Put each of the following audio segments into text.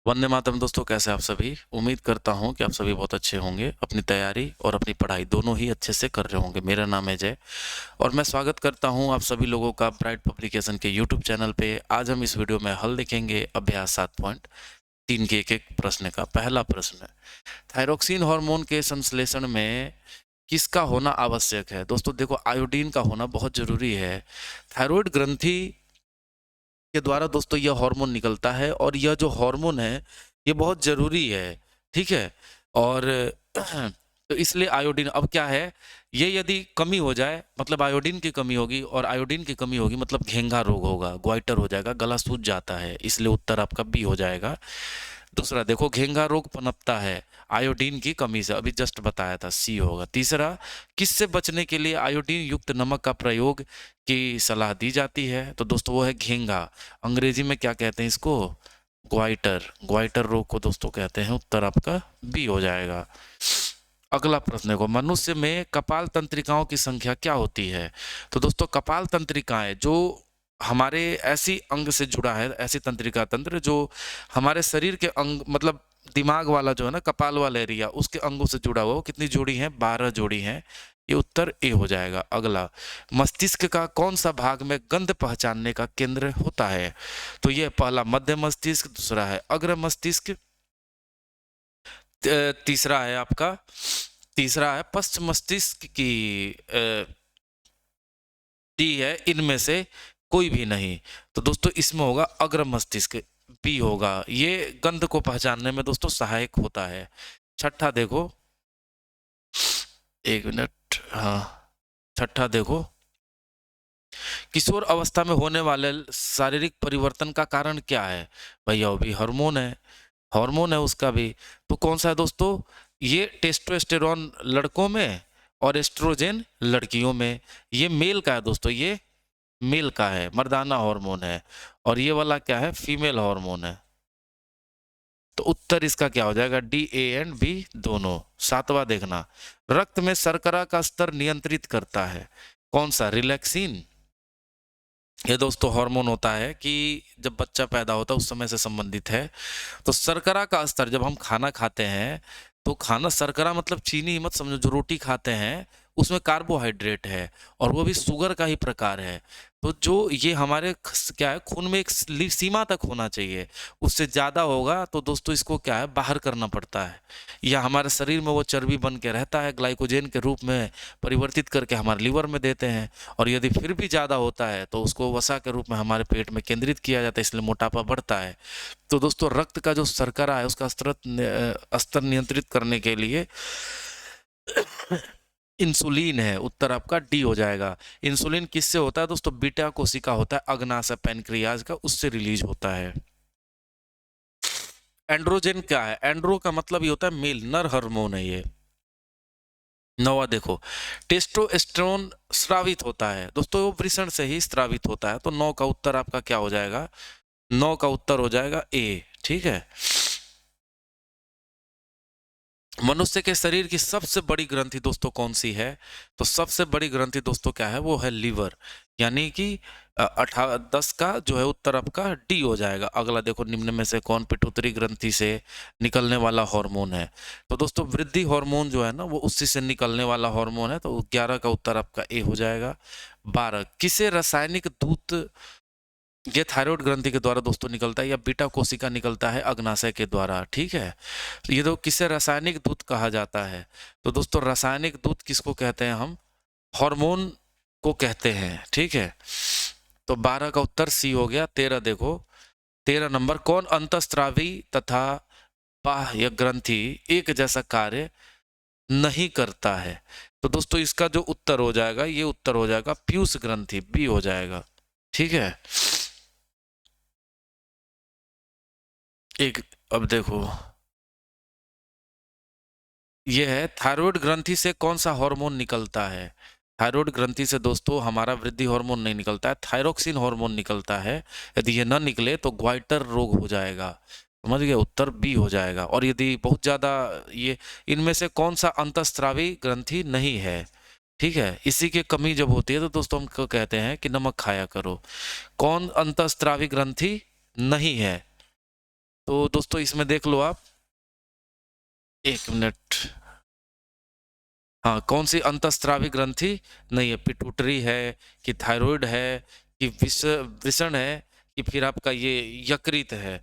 वंदे मातरम दोस्तों, कैसे आप सभी। उम्मीद करता हूं कि आप सभी बहुत अच्छे होंगे, अपनी तैयारी और अपनी पढ़ाई दोनों ही अच्छे से कर रहे होंगे। मेरा नाम है जय और मैं स्वागत करता हूं आप सभी लोगों का ब्राइट पब्लिकेशन के यूट्यूब चैनल पे। आज हम इस वीडियो में हल लिखेंगे अभ्यास 7.3 के एक एक प्रश्न का। पहला प्रश्न है, थायरोक्सिन हार्मोन के संश्लेषण में किसका होना आवश्यक है। दोस्तों देखो, आयोडीन का होना बहुत जरूरी है। थायराइड ग्रंथि के द्वारा दोस्तों यह हार्मोन निकलता है और यह जो हार्मोन है ये बहुत जरूरी है। ठीक है। और तो इसलिए आयोडीन, अब क्या है, ये यदि कमी हो जाए मतलब आयोडीन की कमी होगी, और आयोडीन की कमी होगी मतलब घेंघा रोग होगा, ग्वाइटर हो जाएगा, गला सूज जाता है। इसलिए उत्तर आपका बी हो जाएगा। दूसरा देखो, घेंघा रोग पनपता है आयोडीन की कमी से, अभी जस्ट बताया था, सी होगा। तीसरा, किससे बचने के लिए आयोडीन युक्त नमक का प्रयोग की सलाह दी जाती है। तो दोस्तों वो है घेंघा। अंग्रेजी में क्या कहते हैं इसको, ग्वाइटर। ग्वाइटर रोग को दोस्तों कहते हैं। उत्तर आपका बी हो जाएगा। अगला प्रश्न को, मनुष्य में कपाल तंत्रिकाओं की संख्या क्या होती है। तो दोस्तों कपाल तंत्रिकाएं जो हमारे ऐसी अंग से जुड़ा है, ऐसी तंत्रिका तंत्र जो हमारे शरीर के अंग मतलब दिमाग वाला जो है ना, कपाल वाला एरिया, उसके अंगों से जुड़ा हुआ, वो कितनी जोड़ी है, 12 जोड़ी है। ये उत्तर ए हो जाएगा। अगला, मस्तिष्क का कौन सा भाग में गंध पहचानने का केंद्र होता है। तो ये पहला मध्य मस्तिष्क, दूसरा है अग्र मस्तिष्क, तीसरा है आपका, तीसरा है पश्च मस्तिष्क की, डी है इनमें से कोई भी नहीं। तो दोस्तों इसमें होगा अग्र मस्तिष्क, बी होगा। ये गंध को पहचानने में दोस्तों सहायक होता है। छठा देखो, एक मिनट, हाँ, छठा देखो, किशोर अवस्था में होने वाले शारीरिक परिवर्तन का कारण क्या है। भैया वो भी हार्मोन है, हार्मोन है उसका भी। तो कौन सा है दोस्तों, ये टेस्टोस्टेरोन लड़कों में और एस्ट्रोजेन लड़कियों में। ये मेल का है दोस्तों, ये मेल का है, मर्दाना हार्मोन है। और ये वाला क्या है, फीमेल हार्मोन है। तो उत्तर इसका क्या हो जाएगा, डी, ए एंड बी दोनों। सातवां देखना, रक्त में शर्करा का स्तर नियंत्रित करता है कौन सा, रिलैक्सिन। ये दोस्तों हार्मोन होता है कि जब बच्चा पैदा होता है उस समय से संबंधित है। तो शर्करा का स्तर, जब हम खाना खाते हैं तो खाना, शर्करा मतलब चीनी मत समझो, जो रोटी खाते हैं उसमें कार्बोहाइड्रेट है और वो भी शुगर का ही प्रकार है। तो जो ये हमारे क्या है, खून में एक सीमा तक होना चाहिए, उससे ज़्यादा होगा तो दोस्तों इसको क्या है, बाहर करना पड़ता है, या हमारे शरीर में वो चर्बी बन के रहता है, ग्लाइकोजेन के रूप में परिवर्तित करके हमारे लीवर में देते हैं। और यदि फिर भी ज़्यादा होता है तो उसको वसा के रूप में हमारे पेट में केंद्रित किया जाता है, इसलिए मोटापा बढ़ता है। तो दोस्तों रक्त का जो शर्करा है उसका स्तर नियंत्रित करने के लिए इंसुलिन है। उत्तर आपका डी हो जाएगा। इंसुलिन किससे होता है दोस्तों, बीटा कोशिका होता है अग्नाशय पैनक्रियाज का, उससे रिलीज होता है। एंड्रोजन क्या है, एंड्रो का मतलब ये होता है मेल, नर हार्मोन है ये। नवा देखो, टेस्टोस्टेरोन स्रावित होता है दोस्तों, वो वृषण से ही स्रावित होता है। तो 9 का उत्तर आपका क्या हो जाएगा, 9 का उत्तर हो जाएगा ए। ठीक है। मनुष्य के शरीर की सबसे बड़ी ग्रंथि दोस्तों कौन सी है। तो सबसे बड़ी ग्रंथि दोस्तों क्या है, वो है लीवर। यानी कि 10 का जो है उत्तर आपका डी हो जाएगा। अगला देखो, निम्न में से कौन पिट्यूटरी ग्रंथि से निकलने वाला हार्मोन है। तो दोस्तों वृद्धि हार्मोन जो है ना, वो उसी से निकलने वाला हार्मोन है। तो 11 का उत्तर आपका ए हो जाएगा। 12, किसे रासायनिक दूत, ये थायराइड ग्रंथि के द्वारा दोस्तों निकलता है, या बीटा कोशिका निकलता है अग्नाशय के द्वारा। ठीक है। तो ये तो किसे रासायनिक दूत कहा जाता है। तो दोस्तों रासायनिक दूत किसको कहते हैं हम, हार्मोन को कहते हैं। ठीक है। तो 12 का उत्तर सी हो गया। 13 देखो, 13 नंबर, कौन अंतःस्रावी तथा बाह्य ग्रंथि एक जैसा कार्य नहीं करता है। तो दोस्तों इसका जो उत्तर हो जाएगा, ये उत्तर हो जाएगा पीयूष ग्रंथि, बी हो जाएगा। ठीक है। एक, अब देखो, यह है थायराइड ग्रंथि से कौन सा हार्मोन निकलता है। थायराइड ग्रंथि से दोस्तों हमारा वृद्धि हार्मोन नहीं निकलता है, थायरोक्सिन हार्मोन निकलता है। यदि ये न निकले तो ग्वाइटर रोग हो जाएगा। समझ गए, उत्तर बी हो जाएगा। और यदि बहुत ज्यादा ये, इनमें से कौन सा अंतःस्रावी ग्रंथि नहीं है। ठीक है। इसी की कमी जब होती है तो दोस्तों हम कहते हैं कि नमक खाया करो। कौन अंतःस्रावी ग्रंथि नहीं है, तो दोस्तों इसमें देख लो आप, एक मिनट, हाँ, कौन सी अंतःस्रावी ग्रंथि नहीं है, पिट्यूटरी है कि थायराइड है कि वृषण है कि फिर आपका ये यकृत है।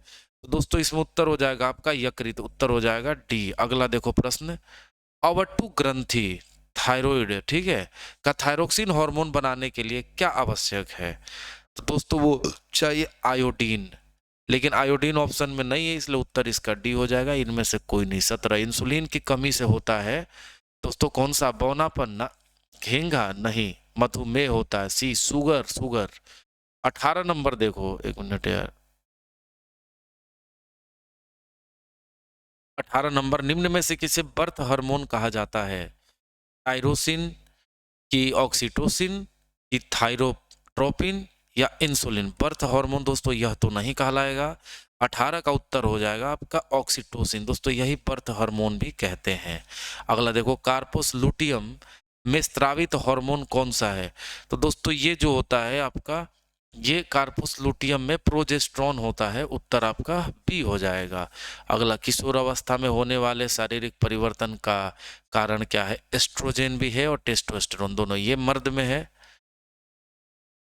तो दोस्तों इसमें उत्तर हो जाएगा आपका यकृत, उत्तर हो जाएगा डी। अगला देखो प्रश्न, अवटु ग्रंथि थायराइड, ठीक है, का थायरोक्सिन हार्मोन बनाने के लिए क्या आवश्यक है? तो दोस्तों वो चाहिए आयोडीन, लेकिन आयोडीन ऑप्शन में नहीं है, इसलिए उत्तर इसका डी हो जाएगा। इनमें से कोई नहीं। 17 इंसुलिन की कमी से होता है दोस्तों कौन सा? बौनापन ना, घेंघा नहीं, मधुमेह होता है, सी शुगर, शुगर। 18 नंबर देखो, एक मिनट यार, 18 नंबर, निम्न में से किसे बर्थ हार्मोन कहा जाता है? टायरोसिन की ऑक्सीटोसिन की थायरोट्रोपिन या इंसुलिन? बर्थ हार्मोन दोस्तों यह तो नहीं कहलाएगा। 18 का उत्तर हो जाएगा आपका ऑक्सीटोसिन। दोस्तों यही बर्थ हार्मोन भी कहते हैं। अगला देखो, कार्पोस लुटियम में स्रावित हार्मोन कौन सा है? तो दोस्तों ये जो होता है आपका, ये कार्पस लुटियम में प्रोजेस्ट्रॉन होता है, उत्तर आपका बी हो जाएगा। अगला, किशोर अवस्था में होने वाले शारीरिक परिवर्तन का कारण क्या है? एस्ट्रोजेन भी है और टेस्टोस्टेरोन दोनों, ये मर्द में है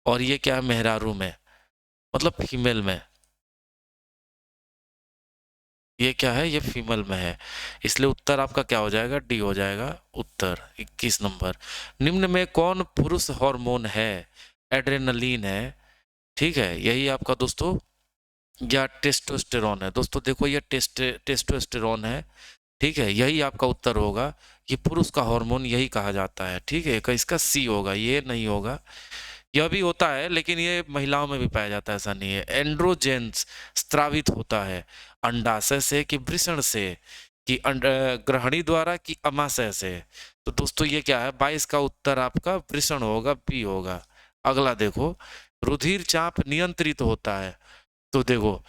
और ये क्या है? मेहरारू में, मतलब फीमेल में। ये क्या है? ये फीमेल में है, इसलिए उत्तर आपका क्या हो जाएगा? डी हो जाएगा उत्तर। 21 नंबर, निम्न में कौन पुरुष हार्मोन है? एड्रेनलिन है, ठीक है, यही आपका दोस्तों, या टेस्टोस्टेरोन है? दोस्तों देखो ये टेस्टोस्टेरोन है, ठीक है, यही आपका उत्तर होगा। ये पुरुष का हार्मोन यही कहा जाता है, ठीक है, इसका सी होगा, ये नहीं होगा। यह भी होता है लेकिन ये महिलाओं में भी पाया जाता है, ऐसा नहीं है। एंड्रोजेंस स्त्रावित होता है अंडाशय से कि वृषण से, कि ग्रहणी द्वारा कि अमाशय से? तो दोस्तों ये क्या है? 22 का उत्तर आपका वृषण होगा, बी होगा। अगला देखो, रुधिर चाप नियंत्रित होता है, तो देखो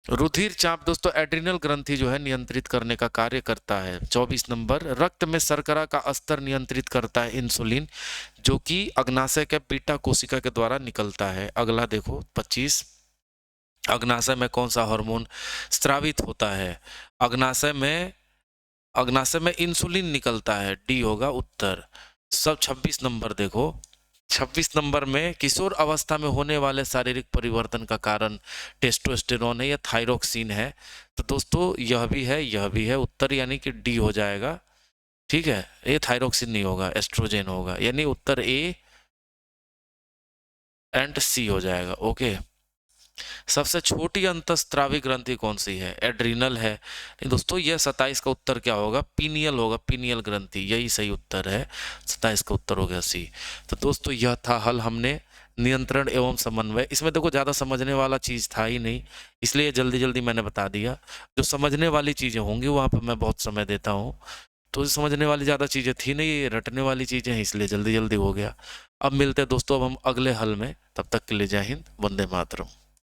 रुधिर चाप दोस्तों एड्रिनल ग्रंथि जो है नियंत्रित करने का कार्य करता है। 24 नंबर, रक्त में शर्करा का स्तर नियंत्रित करता है इंसुलिन, जो कि अग्नाशय के बीटा कोशिका के द्वारा निकलता है। अगला देखो 25, अग्नाशय में कौन सा हार्मोन स्रावित होता है? अग्नाशय में इंसुलिन निकलता है, डी होगा उत्तर। सब 26 नंबर देखो, 26 नंबर में किशोर अवस्था में होने वाले शारीरिक परिवर्तन का कारण टेस्टोस्टेरोन है या थायरोक्सिन है? तो दोस्तों यह भी है, यह भी है, उत्तर यानी कि डी हो जाएगा, ठीक है। ये थायरोक्सिन नहीं होगा, एस्ट्रोजेन होगा, यानी उत्तर ए एंड सी हो जाएगा। ओके, सबसे छोटी अंतःस्रावी ग्रंथि कौन सी है? एड्रीनल है, नहीं दोस्तों, यह 27 का उत्तर क्या होगा? पीनियल होगा, पीनियल ग्रंथि, यही सही उत्तर है। 27 का उत्तर हो गया सी। तो दोस्तों यह था हल, हमने नियंत्रण एवं समन्वय, इसमें देखो ज़्यादा समझने वाला चीज़ था ही नहीं, इसलिए जल्दी जल्दी मैंने बता दिया। जो समझने वाली चीज़ें होंगी वहाँ पर मैं बहुत समय देता हूँ, तो समझने वाली ज़्यादा चीज़ें थी नहीं, ये रटने वाली चीज़ें हैं, इसलिए जल्दी जल्दी हो गया। अब मिलते हैं दोस्तों अब हम अगले हल में, तब तक के लिए जय हिंद, वंदे मातरम।